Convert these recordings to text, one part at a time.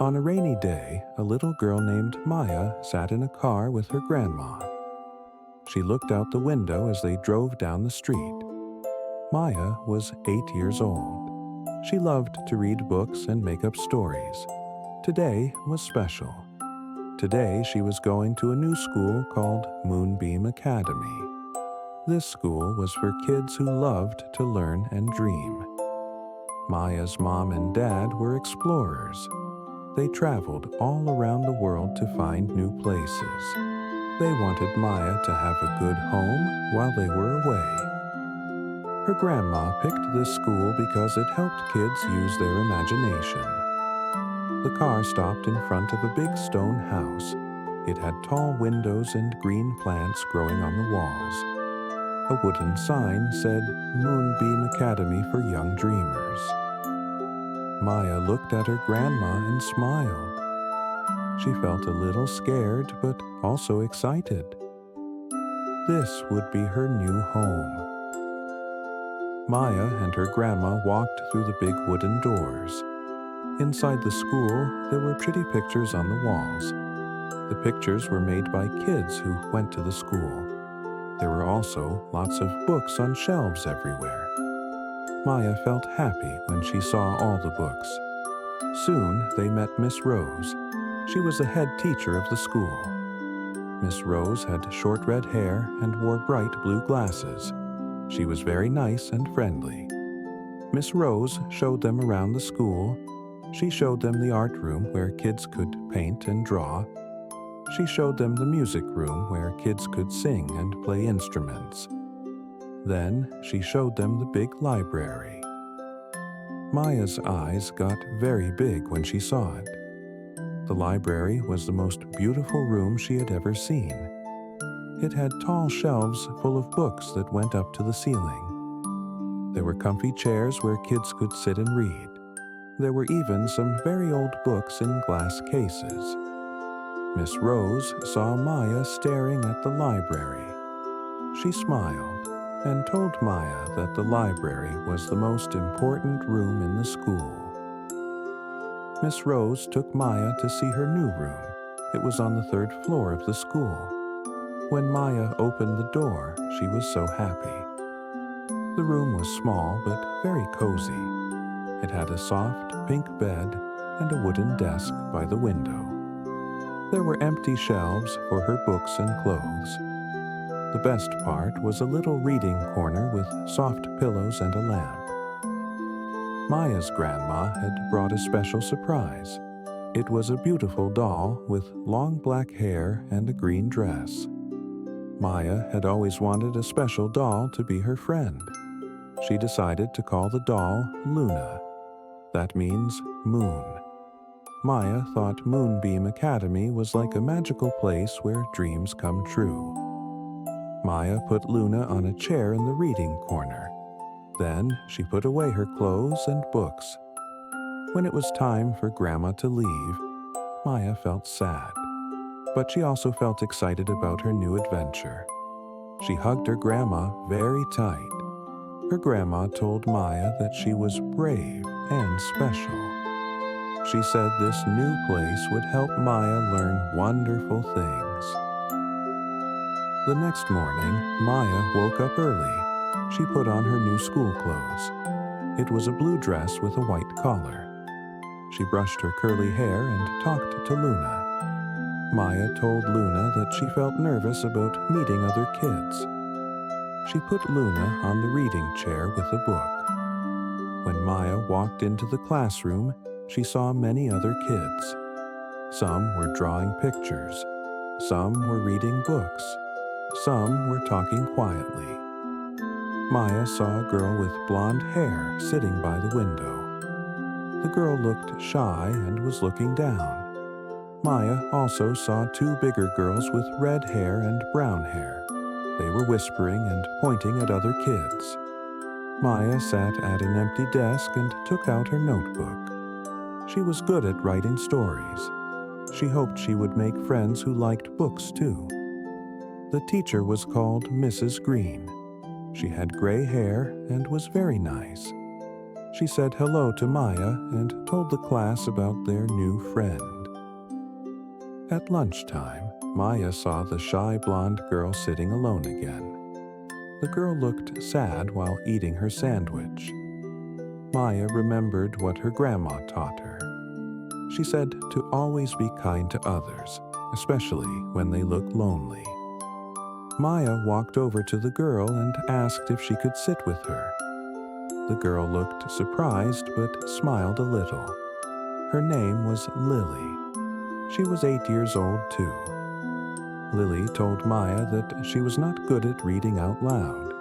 On a rainy day, a little girl named Maya sat in a car with her grandma. She looked out the window as they drove down the street. Maya was 8 years old. She loved to read books and make up stories. Today was special. Today she was going to a new school called Moonbeam Academy. This school was for kids who loved to learn and dream. Maya's mom and dad were explorers. They traveled all around the world to find new places. They wanted Maya to have a good home while they were away. Her grandma picked this school because it helped kids use their imagination. The car stopped in front of a big stone house. It had tall windows and green plants growing on the walls. A wooden sign said Moonbeam Academy for Young Dreamers. Maya looked at her grandma and smiled. She felt a little scared, but also excited. This would be her new home. Maya and her grandma walked through the big wooden doors. Inside the school, there were pretty pictures on the walls. The pictures were made by kids who went to the school. There were also lots of books on shelves everywhere. Maya felt happy when she saw all the books. Soon they met Miss Rose. She was the head teacher of the school. Miss Rose had short red hair and wore bright blue glasses. She was very nice and friendly. Miss Rose showed them around the school. She showed them the art room where kids could paint and draw. She showed them the music room where kids could sing and play instruments. Then she showed them the big library. Maya's eyes got very big when she saw it. The library was the most beautiful room she had ever seen. It had tall shelves full of books that went up to the ceiling. There were comfy chairs where kids could sit and read. There were even some very old books in glass cases. Miss Rose saw Maya staring at the library. She smiled and told Maya that the library was the most important room in the school. Miss Rose took Maya to see her new room. It was on the 3rd floor of the school. When Maya opened the door, she was so happy. The room was small but very cozy. It had a soft pink bed and a wooden desk by the window. There were empty shelves for her books and clothes. The best part was a little reading corner with soft pillows and a lamp. Maya's grandma had brought a special surprise. It was a beautiful doll with long black hair and a green dress. Maya had always wanted a special doll to be her friend. She decided to call the doll Luna. That means moon. Maya thought Moonbeam Academy was like a magical place where dreams come true. Maya put Luna on a chair in the reading corner. Then she put away her clothes and books. When it was time for Grandma to leave, Maya felt sad. But she also felt excited about her new adventure. She hugged her grandma very tight. Her grandma told Maya that she was brave and special. She said this new place would help Maya learn wonderful things. The next morning, Maya woke up early. She put on her new school clothes. It was a blue dress with a white collar. She brushed her curly hair and talked to Luna. Maya told Luna that she felt nervous about meeting other kids. She put Luna on the reading chair with a book. When Maya walked into the classroom, she saw many other kids. Some were drawing pictures. Some were reading books. Some were talking quietly. Maya saw a girl with blonde hair sitting by the window. The girl looked shy and was looking down. Maya also saw 2 bigger girls with red hair and brown hair. They were whispering and pointing at other kids. Maya sat at an empty desk and took out her notebook. She was good at writing stories. She hoped she would make friends who liked books too. The teacher was called Mrs. Green. She had gray hair and was very nice. She said hello to Maya and told the class about their new friend. At lunchtime, Maya saw the shy blonde girl sitting alone again. The girl looked sad while eating her sandwich. Maya remembered what her grandma taught her. She said to always be kind to others, especially when they look lonely. Maya walked over to the girl and asked if she could sit with her. The girl looked surprised but smiled a little. Her name was Lily. She was 8 years old too. Lily told Maya that she was not good at reading out loud.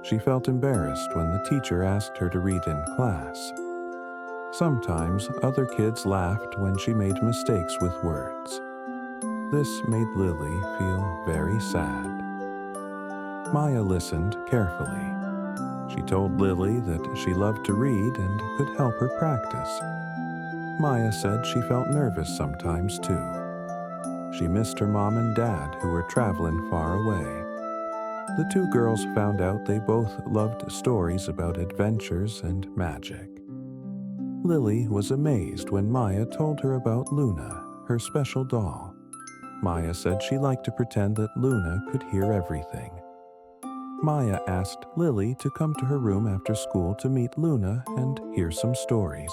She felt embarrassed when the teacher asked her to read in class. Sometimes other kids laughed when she made mistakes with words. This made Lily feel very sad. Maya listened carefully. She told Lily that she loved to read and could help her practice. Maya said she felt nervous sometimes too. She missed her mom and dad who were traveling far away. The two girls found out they both loved stories about adventures and magic. Lily was amazed when Maya told her about Luna, her special doll. Maya said she liked to pretend that Luna could hear everything. Maya asked Lily to come to her room after school to meet Luna and hear some stories.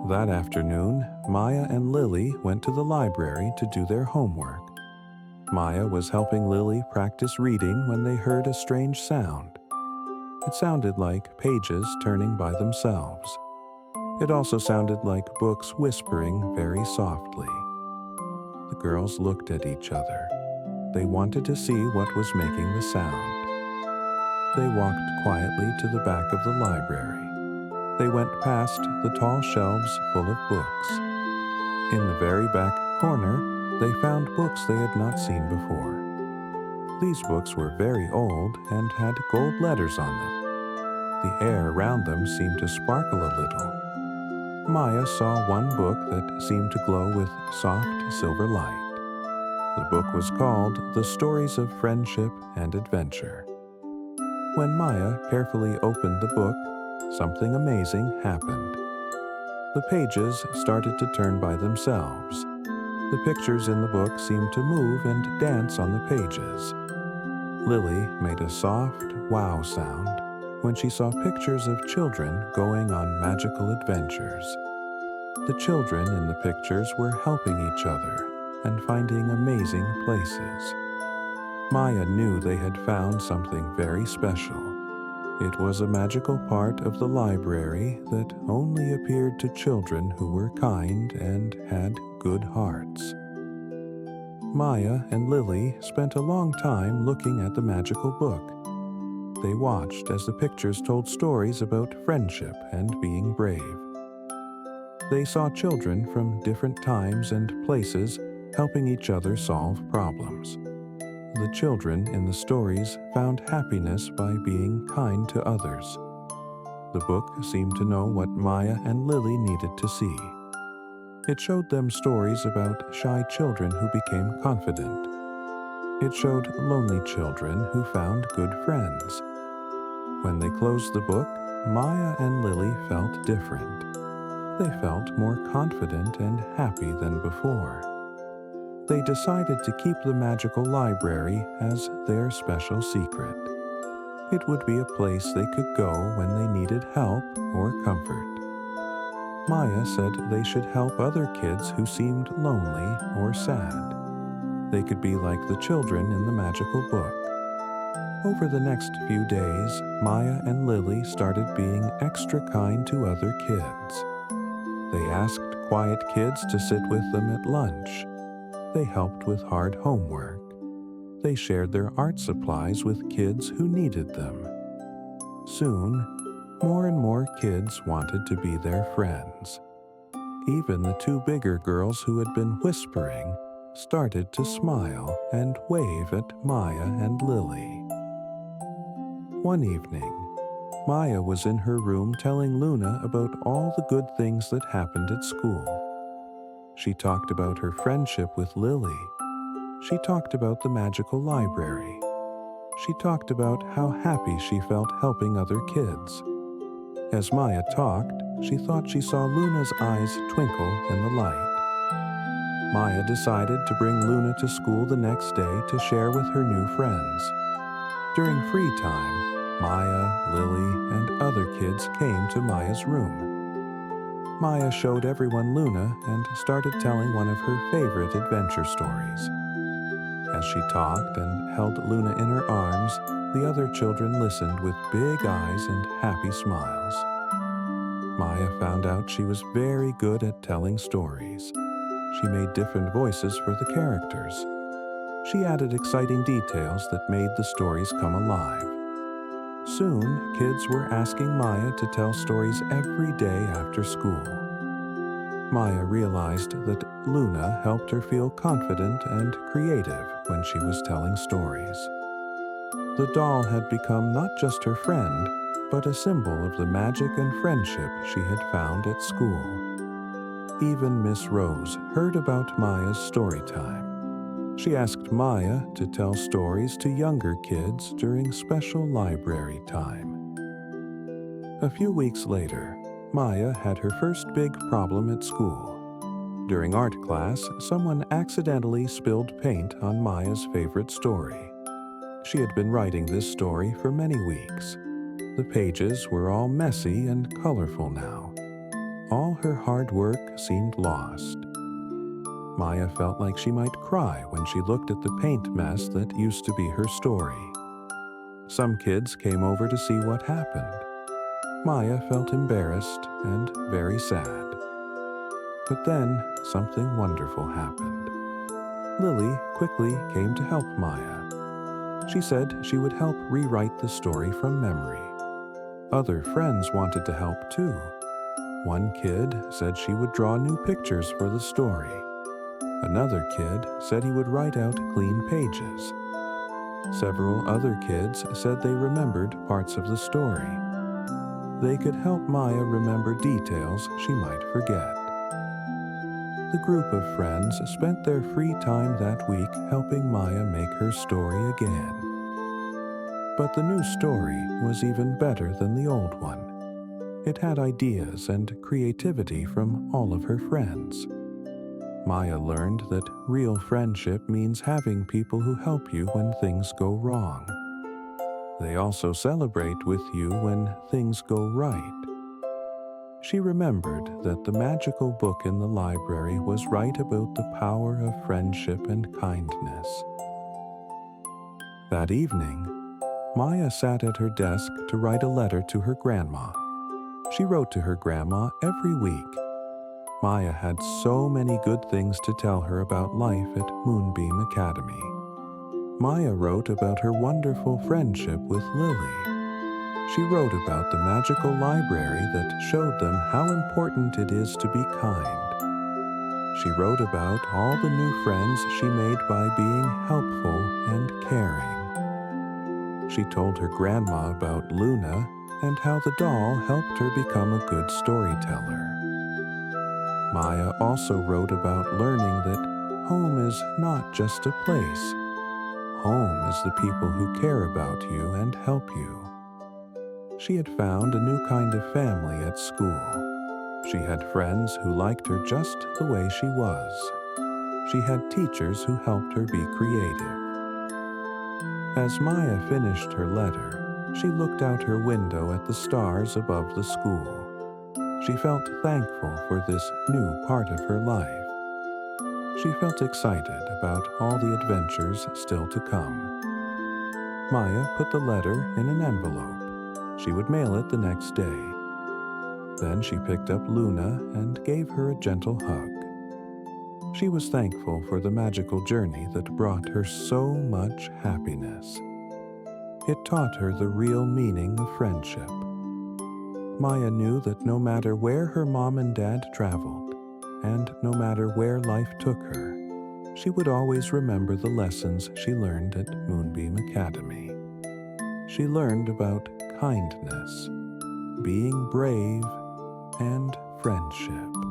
That afternoon, Maya and Lily went to the library to do their homework. Maya was helping Lily practice reading when they heard a strange sound. It sounded like pages turning by themselves. It also sounded like books whispering very softly. The girls looked at each other. They wanted to see what was making the sound. They walked quietly to the back of the library. They went past the tall shelves full of books. In the very back corner, they found books they had not seen before. These books were very old and had gold letters on them. The air around them seemed to sparkle a little. Maya saw one book that seemed to glow with soft silver light. The book was called The Stories of Friendship and Adventure. When Maya carefully opened the book, something amazing happened. The pages started to turn by themselves. The pictures in the book seemed to move and dance on the pages. Lily made a soft wow sound when she saw pictures of children going on magical adventures. The children in the pictures were helping each other and finding amazing places. Maya knew they had found something very special. It was a magical part of the library that only appeared to children who were kind and had good hearts. Maya and Lily spent a long time looking at the magical book. They watched as the pictures told stories about friendship and being brave. They saw children from different times and places helping each other solve problems. The children in the stories found happiness by being kind to others. The book seemed to know what Maya and Lily needed to see. It showed them stories about shy children who became confident. It showed lonely children who found good friends. When they closed the book, Maya and Lily felt different. They felt more confident and happy than before. They decided to keep the magical library as their special secret. It would be a place they could go when they needed help or comfort. Maya said they should help other kids who seemed lonely or sad. They could be like the children in the magical book. Over the next few days, Maya and Lily started being extra kind to other kids. They asked quiet kids to sit with them at lunch. They helped with hard homework. They shared their art supplies with kids who needed them. Soon, more and more kids wanted to be their friends. Even the two bigger girls who had been whispering started to smile and wave at Maya and Lily. One evening, Maya was in her room telling Luna about all the good things that happened at school. She talked about her friendship with Lily. She talked about the magical library. She talked about how happy she felt helping other kids. As Maya talked, she thought she saw Luna's eyes twinkle in the light. Maya decided to bring Luna to school the next day to share with her new friends. During free time, Maya, Lily, and other kids came to Maya's room. Maya showed everyone Luna and started telling one of her favorite adventure stories. As she talked and held Luna in her arms, the other children listened with big eyes and happy smiles. Maya found out she was very good at telling stories. She made different voices for the characters. She added exciting details that made the stories come alive. Soon, kids were asking Maya to tell stories every day after school. Maya realized that Luna helped her feel confident and creative when she was telling stories. The doll had become not just her friend, but a symbol of the magic and friendship she had found at school. Even Miss Rose heard about Maya's story time. She asked Maya to tell stories to younger kids during special library time. A few weeks later, Maya had her first big problem at school. During art class, someone accidentally spilled paint on Maya's favorite story. She had been writing this story for many weeks. The pages were all messy and colorful now. All her hard work seemed lost. Maya felt like she might cry when she looked at the paint mess that used to be her story. Some kids came over to see what happened. Maya felt embarrassed and very sad. But then something wonderful happened. Lily quickly came to help Maya. She said she would help rewrite the story from memory. Other friends wanted to help too. One kid said she would draw new pictures for the story. Another kid said he would write out clean pages. Several other kids said they remembered parts of the story. They could help Maya remember details she might forget. The group of friends spent their free time that week helping Maya make her story again. But the new story was even better than the old one. It had ideas and creativity from all of her friends. Maya learned that real friendship means having people who help you when things go wrong. They also celebrate with you when things go right. She remembered that the magical book in the library was right about the power of friendship and kindness. That evening, Maya sat at her desk to write a letter to her grandma. She wrote to her grandma every week. Maya had so many good things to tell her about life at Moonbeam Academy. Maya wrote about her wonderful friendship with Lily. She wrote about the magical library that showed them how important it is to be kind. She wrote about all the new friends she made by being helpful and caring. She told her grandma about Luna and how the doll helped her become a good storyteller. Maya also wrote about learning that home is not just a place. Home is the people who care about you and help you. She had found a new kind of family at school. She had friends who liked her just the way she was. She had teachers who helped her be creative. As Maya finished her letter, she looked out her window at the stars above the school. She felt thankful for this new part of her life. She felt excited about all the adventures still to come. Maya put the letter in an envelope. She would mail it the next day. Then she picked up Luna and gave her a gentle hug. She was thankful for the magical journey that brought her so much happiness. It taught her the real meaning of friendship. Maya knew that no matter where her mom and dad traveled, and no matter where life took her, she would always remember the lessons she learned at Moonbeam Academy. She learned about kindness, being brave, and friendship.